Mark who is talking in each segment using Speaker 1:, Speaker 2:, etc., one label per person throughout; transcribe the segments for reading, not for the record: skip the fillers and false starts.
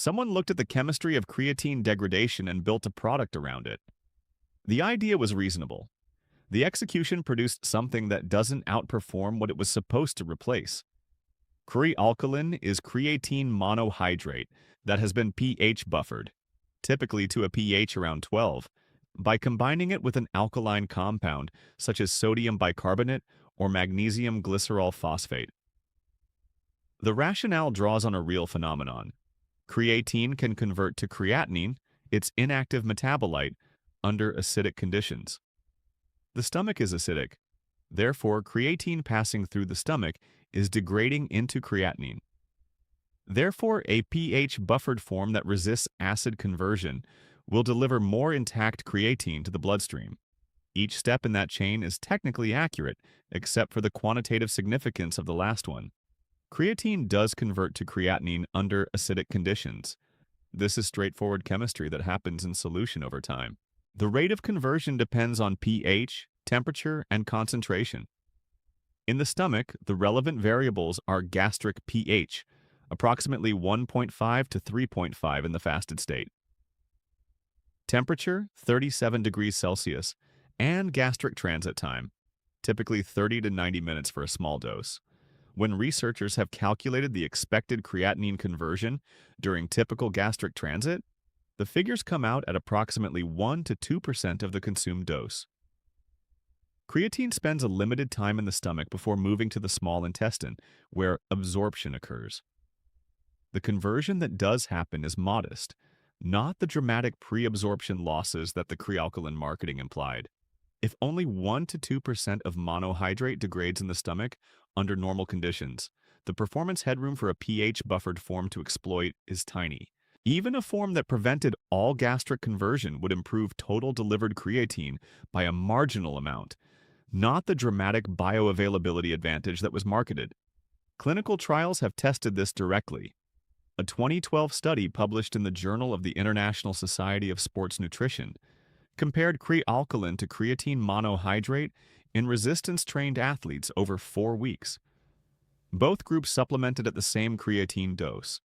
Speaker 1: Someone looked at the chemistry of creatine degradation and built a product around it. The idea was reasonable. The execution produced something that doesn't outperform what it was supposed to replace. Kre-Alkalyn is creatine monohydrate that has been pH buffered, typically to a pH around 12, by combining it with an alkaline compound such as sodium bicarbonate or magnesium glycerol phosphate. The rationale draws on a real phenomenon. Creatine can convert to creatinine, its inactive metabolite, under acidic conditions. The stomach is acidic. Therefore, creatine passing through the stomach is degrading into creatinine. Therefore, a pH-buffered form that resists acid conversion will deliver more intact creatine to the bloodstream. Each step in that chain is technically accurate, except for the quantitative significance of the last one. Creatine does convert to creatinine under acidic conditions. This is straightforward chemistry that happens in solution over time. The rate of conversion depends on pH, temperature, and concentration. In the stomach, the relevant variables are gastric pH, approximately 1.5 to 3.5 in the fasted state, temperature, 37 degrees Celsius, and gastric transit time, typically 30 to 90 minutes for a small dose. When researchers have calculated the expected creatinine conversion during typical gastric transit, the figures come out at approximately 1 to 2% of the consumed dose. Creatine spends a limited time in the stomach before moving to the small intestine, where absorption occurs. The conversion that does happen is modest, not the dramatic pre-absorption losses that the Kre-Alkalyn marketing implied. If only 1 to 2% of monohydrate degrades in the stomach under normal conditions, the performance headroom for a pH-buffered form to exploit is tiny. Even a form that prevented all gastric conversion would improve total delivered creatine by a marginal amount, not the dramatic bioavailability advantage that was marketed. Clinical trials have tested this directly. A 2012 study published in the Journal of the International Society of Sports Nutrition compared Kre-Alkalyn to creatine monohydrate in resistance-trained athletes over 4 weeks. Both groups supplemented at the same creatine dose.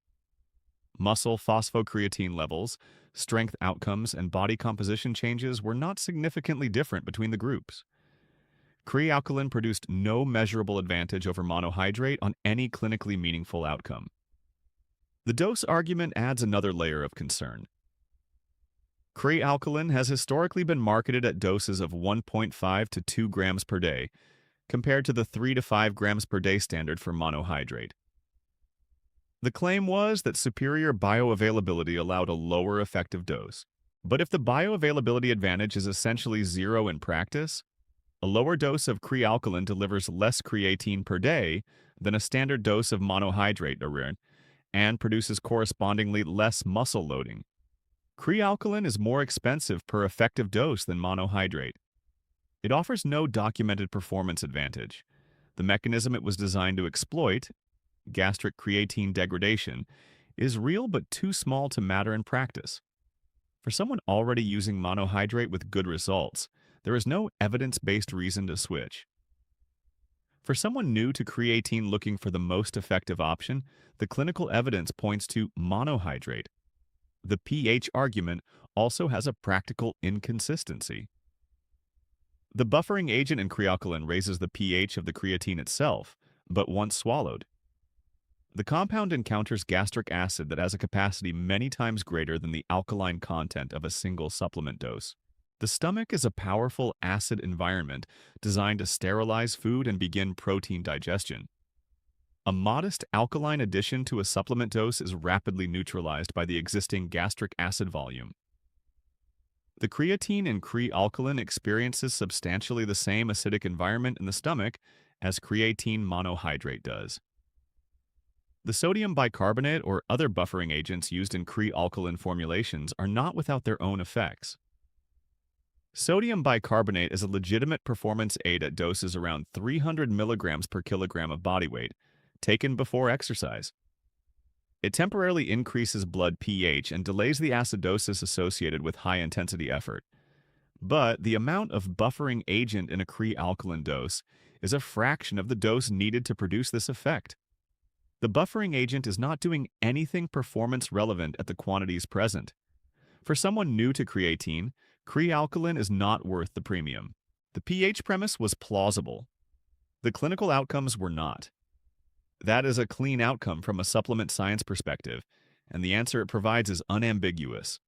Speaker 1: Muscle phosphocreatine levels, strength outcomes, and body composition changes were not significantly different between the groups. Kre-Alkalyn produced no measurable advantage over monohydrate on any clinically meaningful outcome. The dose argument adds another layer of concern. Kre-Alkalyn has historically been marketed at doses of 1.5 to 2 grams per day, compared to the 3 to 5 grams per day standard for monohydrate. The claim was that superior bioavailability allowed a lower effective dose. But if the bioavailability advantage is essentially zero in practice, a lower dose of Kre-Alkalyn delivers less creatine per day than a standard dose of monohydrate and produces correspondingly less muscle loading. Kre-Alkalyn is more expensive per effective dose than monohydrate. It offers no documented performance advantage. The mechanism it was designed to exploit, gastric creatine degradation, is real but too small to matter in practice. For someone already using monohydrate with good results, there is no evidence-based reason to switch. For someone new to creatine looking for the most effective option, the clinical evidence points to monohydrate. The pH argument also has a practical inconsistency. The buffering agent in Kre-Alkalyn raises the pH of the creatine itself, but once swallowed. The compound encounters gastric acid that has a capacity many times greater than the alkaline content of a single supplement dose. The stomach is a powerful acid environment designed to sterilize food and begin protein digestion. A modest alkaline addition to a supplement dose is rapidly neutralized by the existing gastric acid volume. The creatine in Kre-Alkalyn experiences substantially the same acidic environment in the stomach as creatine monohydrate does. The sodium bicarbonate or other buffering agents used in Kre-Alkalyn formulations are not without their own effects. Sodium bicarbonate is a legitimate performance aid at doses around 300 milligrams per kilogram of body weight, taken before exercise. It temporarily increases blood pH and delays the acidosis associated with high-intensity effort. But the amount of buffering agent in a Kre-Alkalyn dose is a fraction of the dose needed to produce this effect. The buffering agent is not doing anything performance relevant at the quantities present. For someone new to creatine, Kre-Alkalyn is not worth the premium. The pH premise was plausible. The clinical outcomes were not. That is a clean outcome from a supplement science perspective, and the answer it provides is unambiguous.